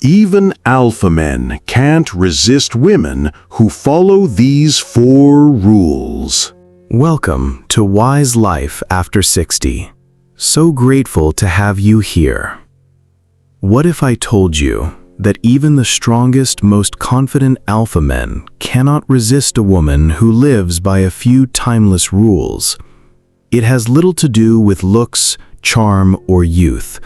Even alpha men can't resist women who follow these 4 rules. Welcome to Wise Life After 60. So grateful to have you here. What if I told you that even the strongest, most confident alpha men cannot resist a woman who lives by a few timeless rules? It has little to do with looks, charm, or youth,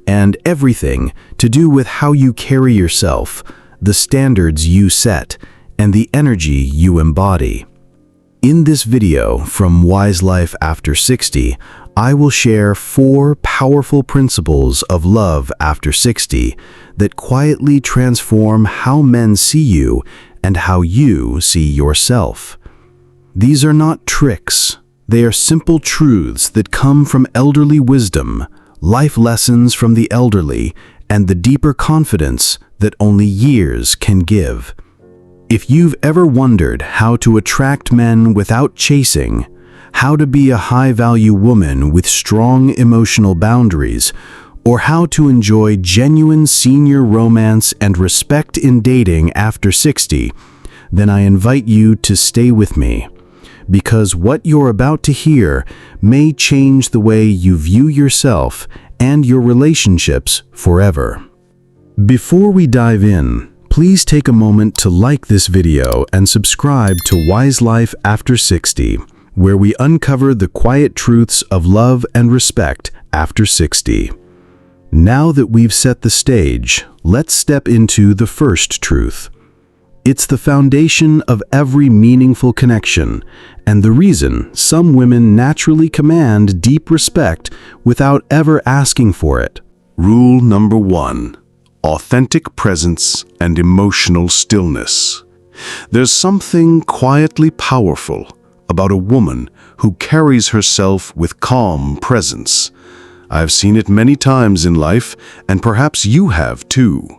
and everything to do with how you carry yourself, the standards you set, and the energy you embody. In this video from Wise Life After 60, I will share 4 powerful principles of love after 60 that quietly transform how men see you and how you see yourself. These are not tricks. They are simple truths that come from elderly wisdom, life lessons from the elderly, and the deeper confidence that only years can give. If you've ever wondered how to attract men without chasing, how to be a high-value woman with strong emotional boundaries, or how to enjoy genuine senior romance and respect in dating after 60, then I invite you to stay with me, because what you're about to hear may change the way you view yourself and your relationships forever. Before we dive in, please take a moment to like this video and subscribe to Wise Life After 60, where we uncover the quiet truths of love and respect after 60. Now that we've set the stage, let's step into the first truth. It's the foundation of every meaningful connection, and the reason some women naturally command deep respect without ever asking for it. Rule number 1. Authentic presence and emotional stillness. There's something quietly powerful about a woman who carries herself with calm presence. I've seen it many times in life, and perhaps you have too.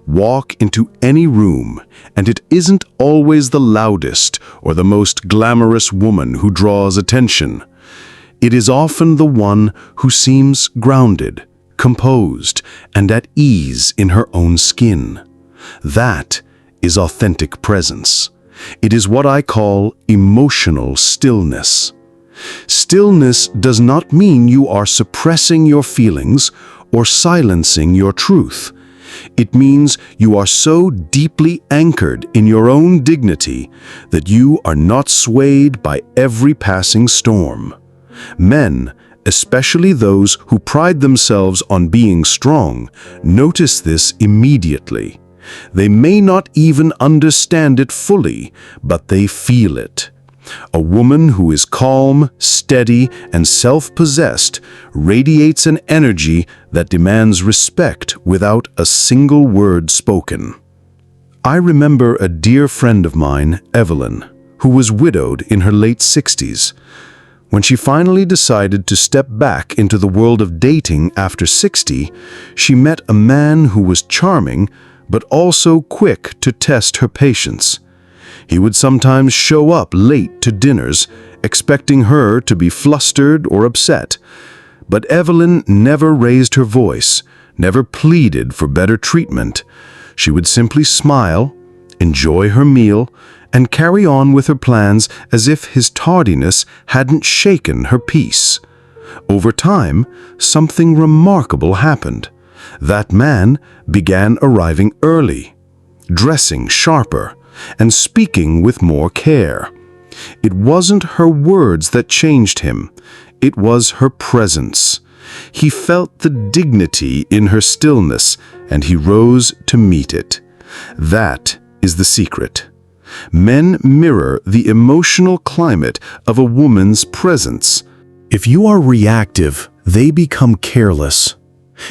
Walk into any room, and it isn't always the loudest or the most glamorous woman who draws attention. It is often the one who seems grounded, composed, and at ease in her own skin. That is authentic presence. It is what I call emotional stillness. Stillness does not mean you are suppressing your feelings or silencing your truth. It means you are so deeply anchored in your own dignity that you are not swayed by every passing storm. Men, especially those who pride themselves on being strong, notice this immediately. They may not even understand it fully, but they feel it. A woman who is calm, steady, and self-possessed radiates an energy that demands respect without a single word spoken. I remember a dear friend of mine, Evelyn, who was widowed in her late 60s. When she finally decided to step back into the world of dating after 60, she met a man who was charming, but also quick to test her patience. He would sometimes show up late to dinners, expecting her to be flustered or upset. But Evelyn never raised her voice, never pleaded for better treatment. She would simply smile, enjoy her meal, and carry on with her plans as if his tardiness hadn't shaken her peace. Over time, something remarkable happened. That man began arriving early, dressing sharper, and speaking with more care. It wasn't her words that changed him. It was her presence. He felt the dignity in her stillness, and he rose to meet it. That is the secret. Men mirror the emotional climate of a woman's presence. If you are reactive, they become careless.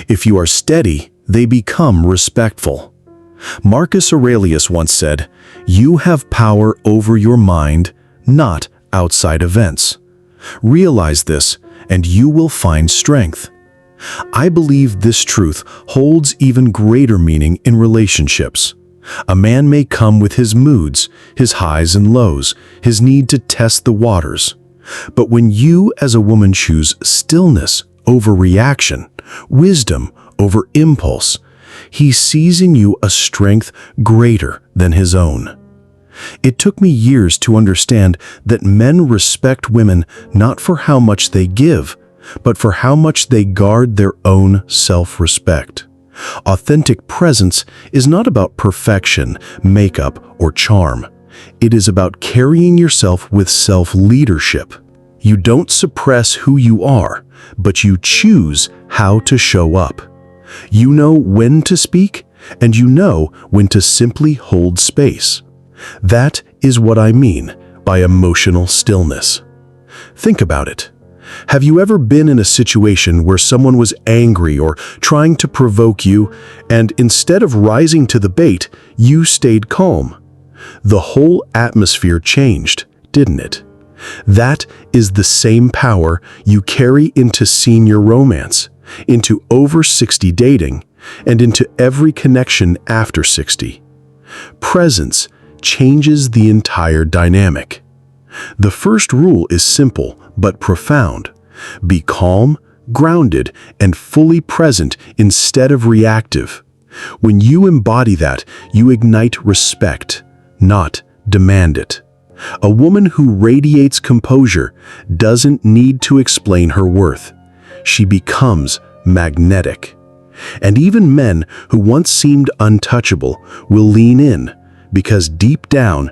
If you are steady, they become respectful. Marcus Aurelius once said, "You have power over your mind, not outside events." Realize this, and you will find strength. I believe this truth holds even greater meaning in relationships. A man may come with his moods, his highs and lows, his need to test the waters. But when you as a woman choose stillness over reaction, wisdom over impulse, He sees in you a strength greater than his own. It took me years to understand that men respect women not for how much they give, but for how much they guard their own self-respect. Authentic presence is not about perfection, makeup, or charm. It is about carrying yourself with self-leadership. You don't suppress who you are, but you choose how to show up. You know when to speak, and you know when to simply hold space. That is what I mean by emotional stillness. Think about it. Have you ever been in a situation where someone was angry or trying to provoke you, and instead of rising to the bait, you stayed calm? The whole atmosphere changed, didn't it? That is the same power you carry into senior romance, into over 60 dating, and into every connection after 60. Presence changes the entire dynamic. The first rule is simple but profound. Be calm, grounded, and fully present instead of reactive. When you embody that, you ignite respect, not demand it. A woman who radiates composure doesn't need to explain her worth. She becomes magnetic. And even men who once seemed untouchable will lean in, because deep down,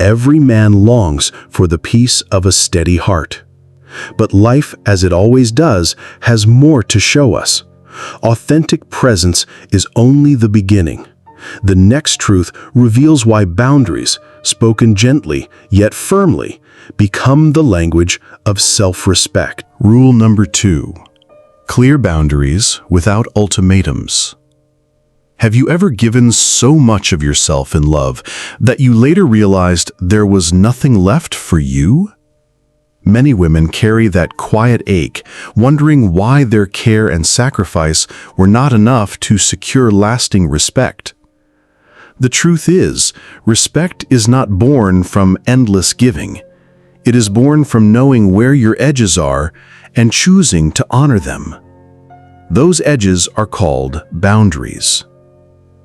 every man longs for the peace of a steady heart. But life, as it always does, has more to show us. Authentic presence is only the beginning. The next truth reveals why boundaries, spoken gently yet firmly, become the language of self-respect. Rule number 2. Clear boundaries without ultimatums. Have you ever given so much of yourself in love that you later realized there was nothing left for you? Many women carry that quiet ache, wondering why their care and sacrifice were not enough to secure lasting respect. The truth is, respect is not born from endless giving. It is born from knowing where your edges are and choosing to honor them. Those edges are called boundaries.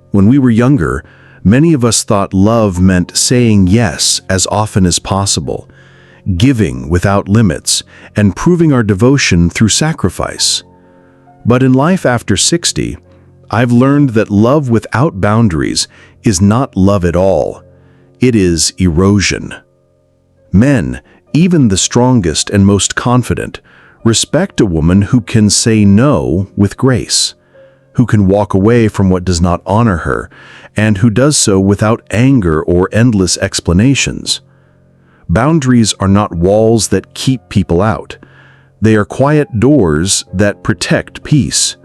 When we were younger, many of us thought love meant saying yes as often as possible, giving without limits, and proving our devotion through sacrifice. But in life after 60, I've learned that love without boundaries is not love at all. It is erosion. Men, even the strongest and most confident, respect a woman who can say no with grace, who can walk away from what does not honor her, and who does so without anger or endless explanations. Boundaries are not walls that keep people out. They are quiet doors that protect peace,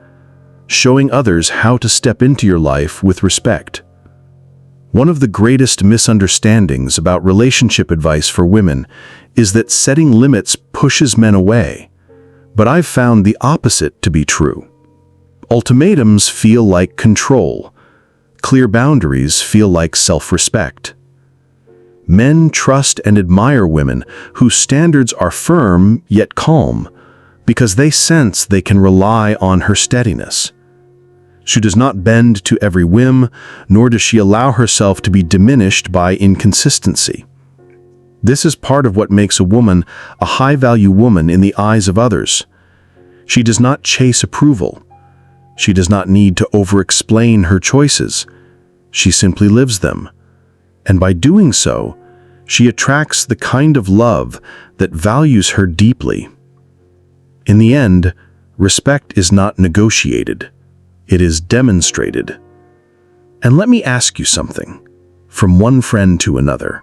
showing others how to step into your life with respect. One of the greatest misunderstandings about relationship advice for women is that setting limits pushes men away, but I've found the opposite to be true. Ultimatums feel like control. Clear boundaries feel like self-respect. Men trust and admire women whose standards are firm yet calm, because they sense they can rely on her steadiness. She does not bend to every whim, nor does she allow herself to be diminished by inconsistency. This is part of what makes a woman a high-value woman in the eyes of others. She does not chase approval. She does not need to over-explain her choices. She simply lives them. And by doing so, she attracts the kind of love that values her deeply. In the end, respect is not negotiated. It is demonstrated. And let me ask you something, from one friend to another.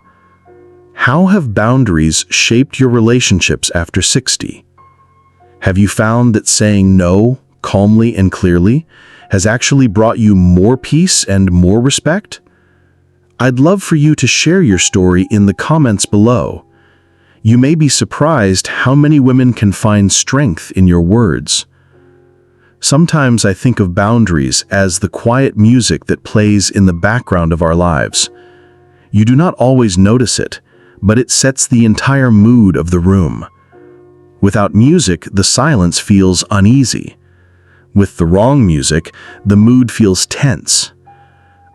How have boundaries shaped your relationships after 60? Have you found that saying no, calmly and clearly, has actually brought you more peace and more respect? I'd love for you to share your story in the comments below. You may be surprised how many women can find strength in your words. Sometimes I think of boundaries as the quiet music that plays in the background of our lives. You do not always notice it, but it sets the entire mood of the room. Without music, the silence feels uneasy. With the wrong music, the mood feels tense.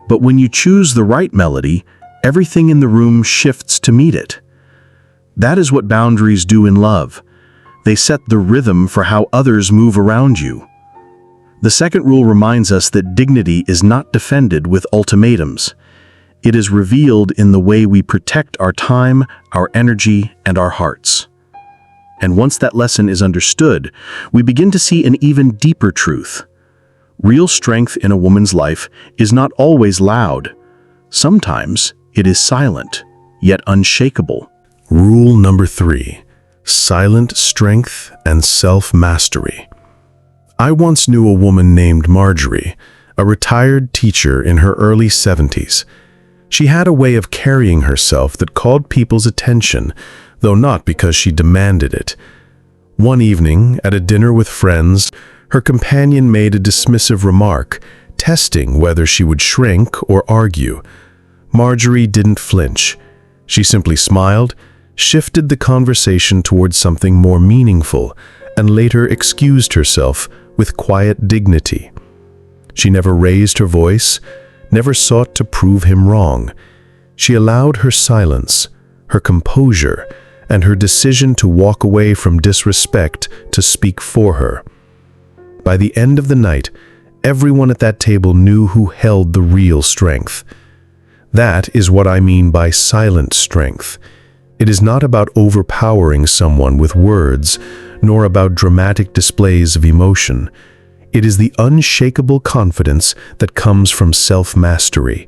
But when you choose the right melody, everything in the room shifts to meet it. That is what boundaries do in love. They set the rhythm for how others move around you. The second rule reminds us that dignity is not defended with ultimatums. It is revealed in the way we protect our time, our energy, and our hearts. And once that lesson is understood, we begin to see an even deeper truth. Real strength in a woman's life is not always loud. Sometimes it is silent, yet unshakable. Rule number 3: silent strength and self-mastery. I once knew a woman named Marjorie, a retired teacher in her early 70s. She had a way of carrying herself that called people's attention, though not because she demanded it. One evening, at a dinner with friends, her companion made a dismissive remark, testing whether she would shrink or argue. Marjorie didn't flinch. She simply smiled, shifted the conversation towards something more meaningful, and later excused herself with quiet dignity. She never raised her voice, never sought to prove him wrong. She allowed her silence, her composure, and her decision to walk away from disrespect to speak for her. By the end of the night, everyone at that table knew who held the real strength. That is what I mean by silent strength. It is not about overpowering someone with words, nor about dramatic displays of emotion. It is the unshakable confidence that comes from self-mastery.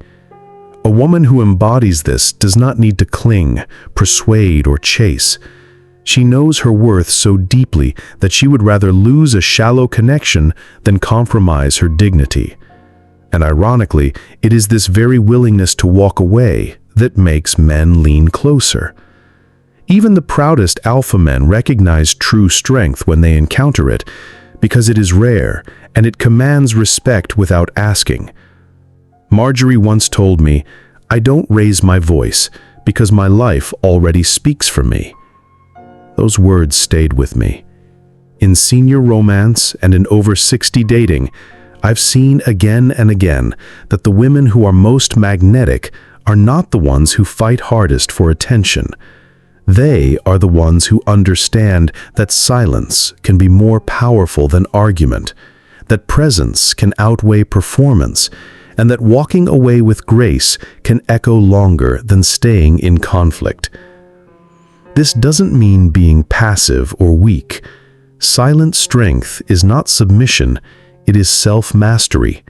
A woman who embodies this does not need to cling, persuade, or chase. She knows her worth so deeply that she would rather lose a shallow connection than compromise her dignity. And ironically, it is this very willingness to walk away that makes men lean closer. Even the proudest alpha men recognize true strength when they encounter it, because it is rare and it commands respect without asking. Marjorie once told me, "I don't raise my voice because my life already speaks for me." Those words stayed with me. In senior romance and in over 60 dating, I've seen again and again that the women who are most magnetic are not the ones who fight hardest for attention. They are the ones who understand that silence can be more powerful than argument, that presence can outweigh performance, and that walking away with grace can echo longer than staying in conflict. This doesn't mean being passive or weak. Silent strength is not submission, it is self-mastery.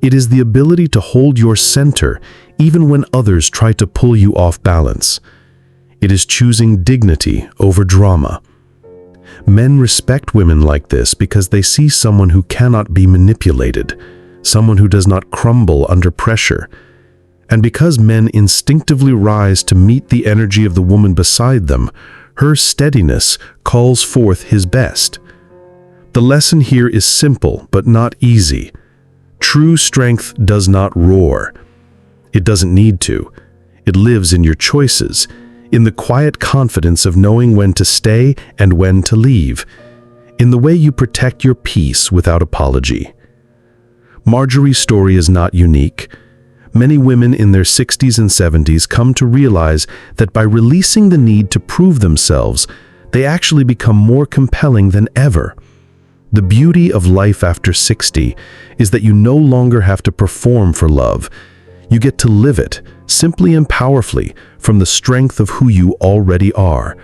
It is the ability to hold your center even when others try to pull you off balance. It is choosing dignity over drama. Men respect women like this because they see someone who cannot be manipulated, someone who does not crumble under pressure. And because men instinctively rise to meet the energy of the woman beside them, her steadiness calls forth his best. The lesson here is simple but not easy. True strength does not roar. It doesn't need to. It lives in your choices, in the quiet confidence of knowing when to stay and when to leave, in the way you protect your peace without apology. Marjorie's story is not unique. Many women in their 60s and 70s come to realize that by releasing the need to prove themselves, they actually become more compelling than ever. The beauty of life after 60 is that you no longer have to perform for love. You get to live it, simply and powerfully, from the strength of who you already are.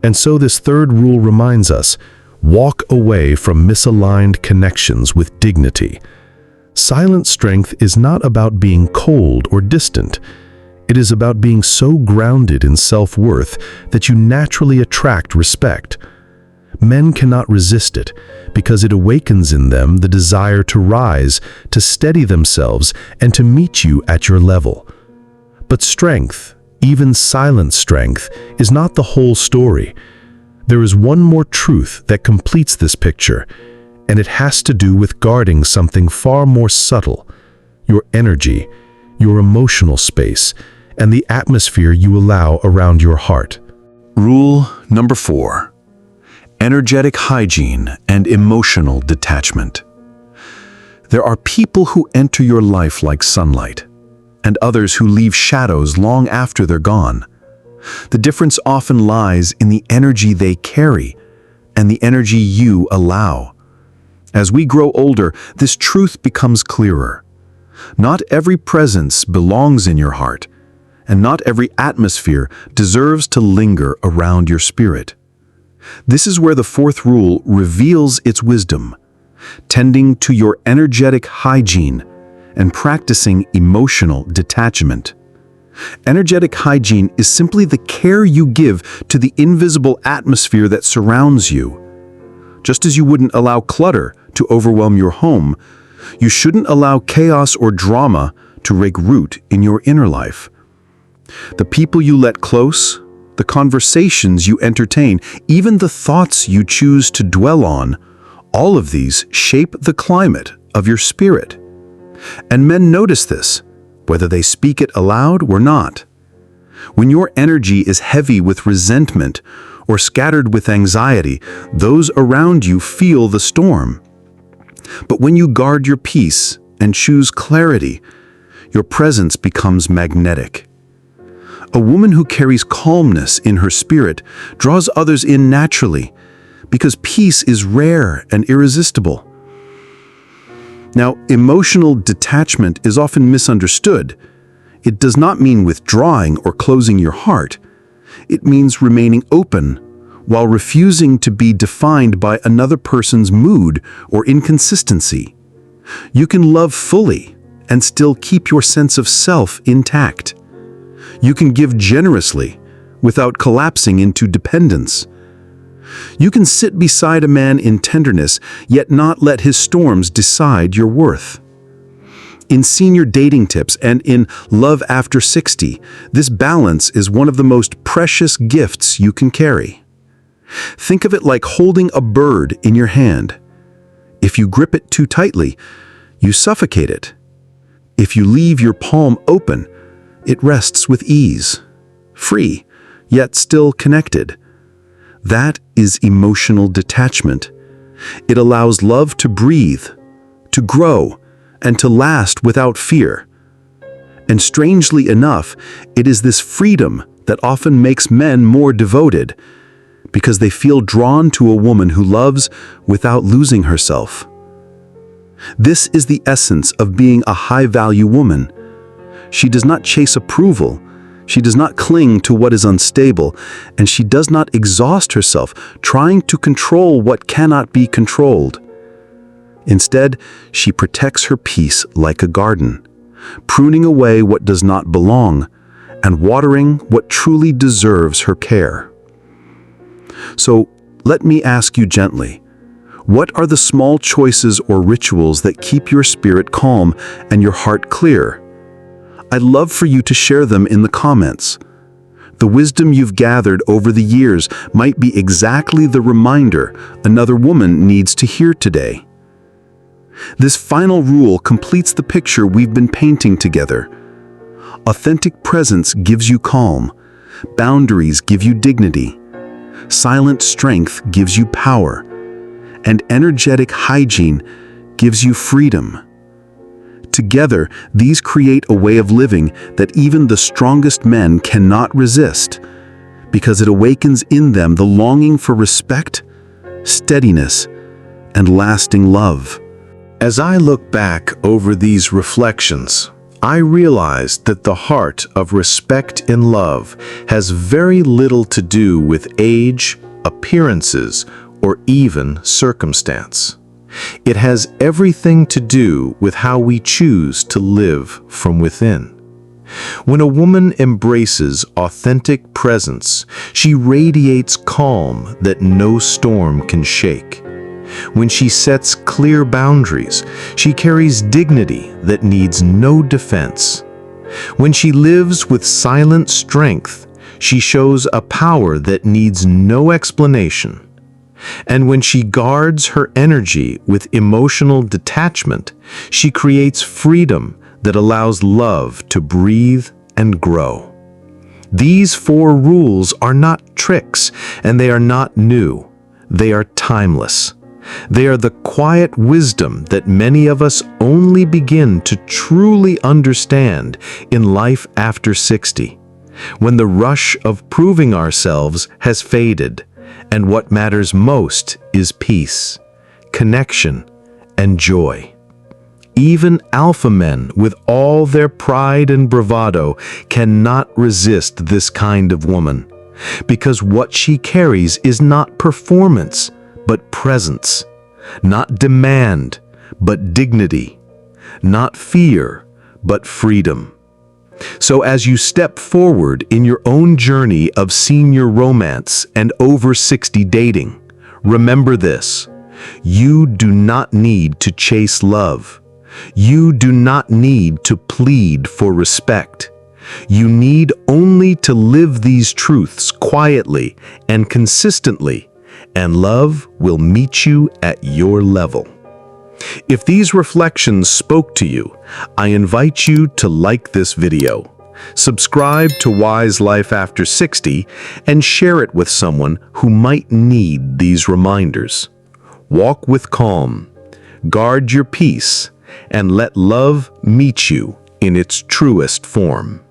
And so this third rule reminds us, walk away from misaligned connections with dignity. Silent strength is not about being cold or distant. It is about being so grounded in self-worth that you naturally attract respect. Men cannot resist it because it awakens in them the desire to rise, to steady themselves, and to meet you at your level. But strength, even silent strength, is not the whole story. There is one more truth that completes this picture, and it has to do with guarding something far more subtle: your energy, your emotional space, and the atmosphere you allow around your heart. Rule number 4. energetic hygiene, and emotional detachment. There are people who enter your life like sunlight, and others who leave shadows long after they're gone. The difference often lies in the energy they carry and the energy you allow. As we grow older, this truth becomes clearer. Not every presence belongs in your heart, and not every atmosphere deserves to linger around your spirit. This is where the fourth rule reveals its wisdom: tending to your energetic hygiene and practicing emotional detachment. Energetic hygiene is simply the care you give to the invisible atmosphere that surrounds you. Just as you wouldn't allow clutter to overwhelm your home, you shouldn't allow chaos or drama to take root in your inner life. The people you let close, the conversations you entertain, even the thoughts you choose to dwell on, all of these shape the climate of your spirit. And men notice this, whether they speak it aloud or not. When your energy is heavy with resentment or scattered with anxiety, those around you feel the storm. But when you guard your peace and choose clarity, your presence becomes magnetic. A woman who carries calmness in her spirit draws others in naturally, because peace is rare and irresistible. Now, emotional detachment is often misunderstood. It does not mean withdrawing or closing your heart. It means remaining open while refusing to be defined by another person's mood or inconsistency. You can love fully and still keep your sense of self intact. You can give generously without collapsing into dependence. You can sit beside a man in tenderness, yet not let his storms decide your worth. In Senior Dating Tips and in Love After 60, this balance is one of the most precious gifts you can carry. Think of it like holding a bird in your hand. If you grip it too tightly, you suffocate it. If you leave your palm open, it rests with ease, free, yet still connected. That is emotional detachment. It allows love to breathe, to grow, and to last without fear. And strangely enough, it is this freedom that often makes men more devoted, because they feel drawn to a woman who loves without losing herself. This is the essence of being a high-value woman. She does not chase approval, she does not cling to what is unstable, and she does not exhaust herself trying to control what cannot be controlled. Instead, she protects her peace like a garden, pruning away what does not belong and watering what truly deserves her care. So, let me ask you gently, what are the small choices or rituals that keep your spirit calm and your heart clear? I'd love for you to share them in the comments. The wisdom you've gathered over the years might be exactly the reminder another woman needs to hear today. This final rule completes the picture we've been painting together. Authentic presence gives you calm. Boundaries give you dignity. Silent strength gives you power. And energetic hygiene gives you freedom. Together, these create a way of living that even the strongest men cannot resist, because it awakens in them the longing for respect, steadiness, and lasting love. As I look back over these reflections, I realized that the heart of respect and love has very little to do with age, appearances, or even circumstance. It has everything to do with how we choose to live from within. When a woman embraces authentic presence, she radiates calm that no storm can shake. When she sets clear boundaries, she carries dignity that needs no defense. When she lives with silent strength, she shows a power that needs no explanation. And when she guards her energy with emotional detachment, she creates freedom that allows love to breathe and grow. These 4 rules are not tricks, and they are not new. They are timeless. They are the quiet wisdom that many of us only begin to truly understand in life after 60, when the rush of proving ourselves has faded, and what matters most is peace, connection, and joy. Even alpha men, with all their pride and bravado, cannot resist this kind of woman, because what she carries is not performance, but presence, not demand, but dignity, not fear, but freedom. So as you step forward in your own journey of senior romance and over 60 dating, remember this: you do not need to chase love. You do not need to plead for respect. You need only to live these truths quietly and consistently, and love will meet you at your level. If these reflections spoke to you, I invite you to like this video, subscribe to Wise Life After 60, and share it with someone who might need these reminders. Walk with calm, guard your peace, and let love meet you in its truest form.